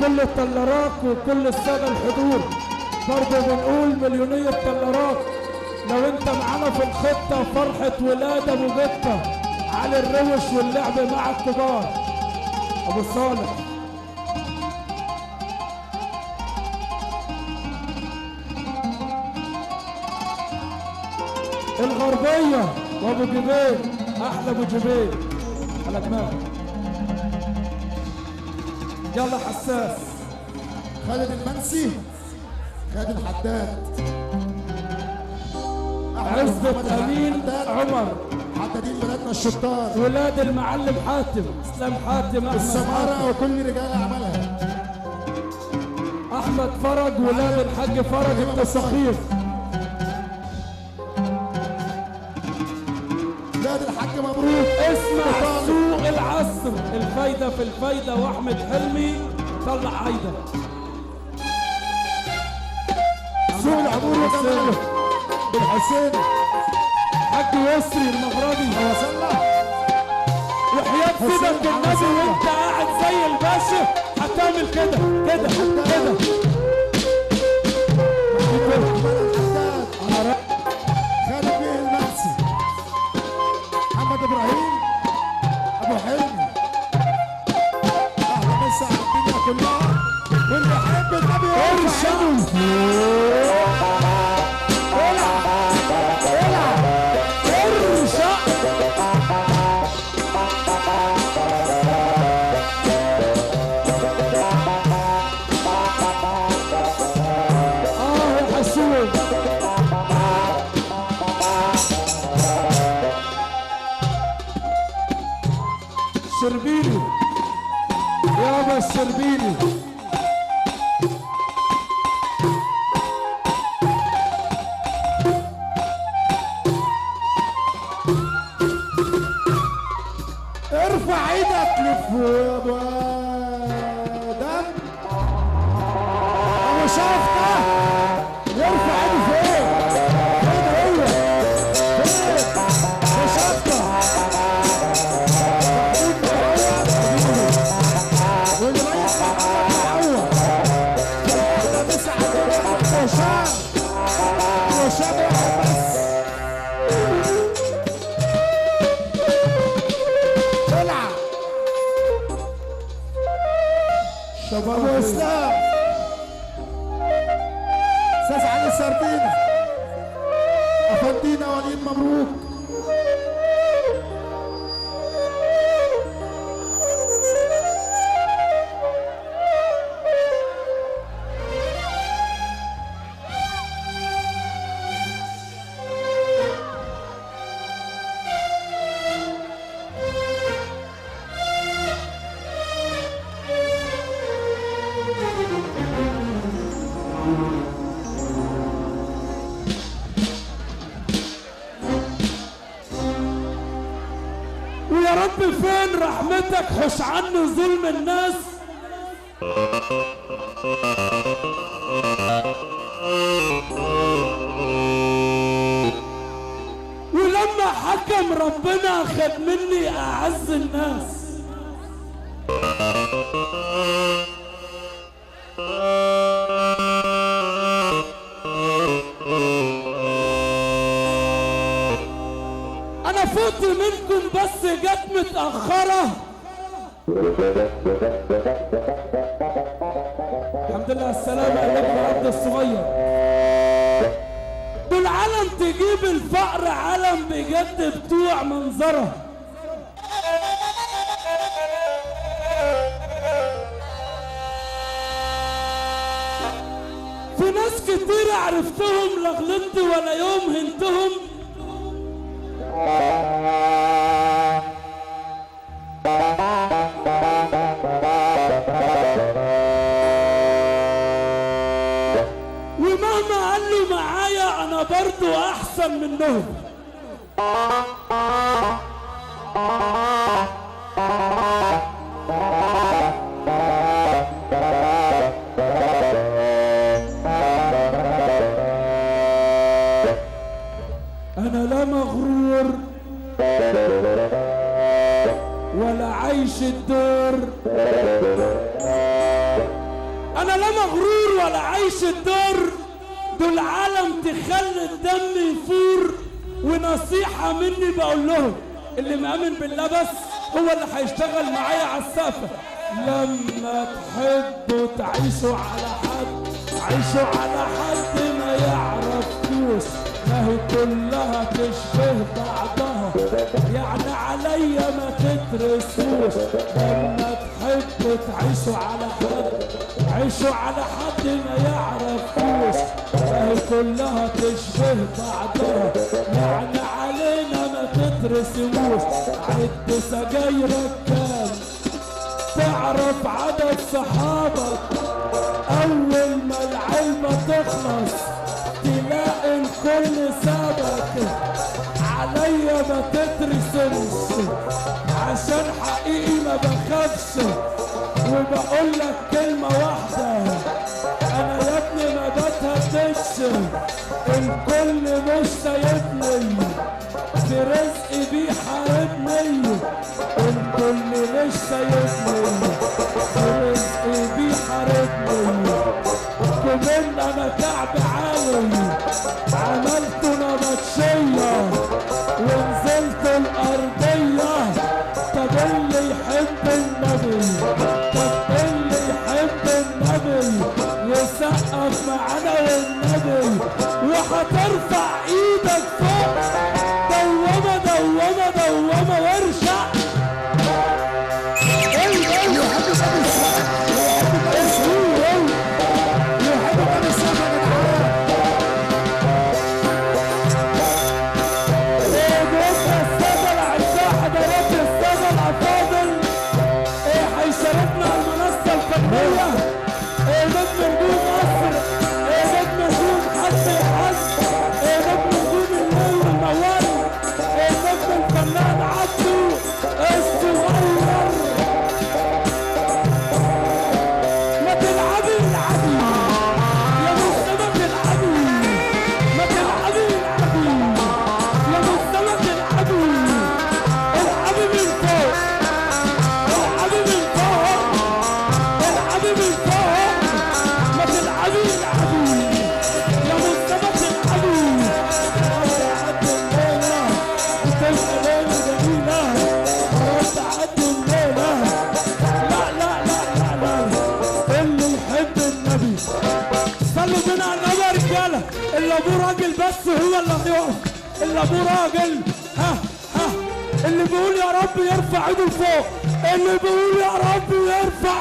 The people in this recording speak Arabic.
كل الطلاراك وكل السادة الحضور برضه بنقول مليونية طلاراك. لو انت معانا في الخطة فرحة ولاد ابو جتة علي الروش واللعب مع الكبار. ابو صالح الغربية وابو جبيل، احلى ابو جبيل على دماغك. يلا حساس خالد المنسي، خالد الحداد، عزة امين عمر، حدادين بلادنا الشطار، ولاد المعلم حاتم، اسلام حاتم، احمد السمارة وكل رجال اعمالها، احمد فرج، ولاد الحاج فرج التسخير، ولاد الحاج مبروك. اسمع سوق العصر، الفايدة في الفايدة، واحمد حلمي طلع عايدة. سوق العبور وجماله بالحسين، حاج يسري المغربي وصلنا وحياة سيدك النبي وانت قاعد زي الباشا هتعمل كده كده كده. خالد بيه المنسي، محمد ابراهيم ابو حلمي، اهلا مسا على الدنيا كلها واللي يحب النبي الشربيني يابا الشربيني. ارفع ايدك لفوق يا دم ابو شفطه، يرفع ايده فوق كده، هو فين ابو شفطه واللي رايح معوض كده مسح وشام واحد بس. ابو اسلام استاذ علي السردينه، افندينا وليد مبروك. ويا رب فين رحمتك حش عني ظلم الناس. ولما حكم ربنا خد مني اعز الناس. انا فوت منكم بس جت متأخرة. الحمد لله على السلامة عليك يا عبد الصغير. بالعلم تجيب الفقر علم بجد بتوع منظره. في ناس كتير عرفتهم لا غلطت ولا يوم هنتهم. ومهما قالوا معايا انا برضو احسن منهم. انا لا مغرور ولا عايش الدور، انا لا مغرور ولا عايش الدور، دول عالم تخلي الدم يفور. ونصيحة مني بقول لهم، اللي مآمن بالله بس هو اللي هيشتغل معايا على السقف. لما تحبوا تعيشوا على حد، عيشوا على حد ما يعرفكوش، ما هي كلها تشبه بعضها، يعني عليا ما تترسوش. لما تحبوا تعيشوا على حد، عيشوا على حد ما يعرفكوش، ما هي كلها تشبه بعضها، يعني علينا ما تترسموش. عد سجايرك كام، تعرف عدد صحابك، اول ما العلبة تخلص تلاقي الكل سابك. عليا ما تترسمش عشان حقيقي ما بخافش، وبقول لك كلمة واحدة، انا يا ابني ما بتهددش، الكل مش سايبني، في رزقي بيحاربني، الكل مش سايبني، في رزقي بيحاربني. كمان انا كعب عالي، عملت نبطشية ونزلت الارضية. طب اللي يحب النبي، طب اللي يحب النبي يسقف معانا والنبي، وهترفع ايدك فوق. دوامة دوامة دوامة وارشع. اللي ابوه راجل بس هو اللي هيقف، اللي ابوه راجل اللي بيقول يا رب يرفع ايده لفوق، اللي بيقول يا رب يرفع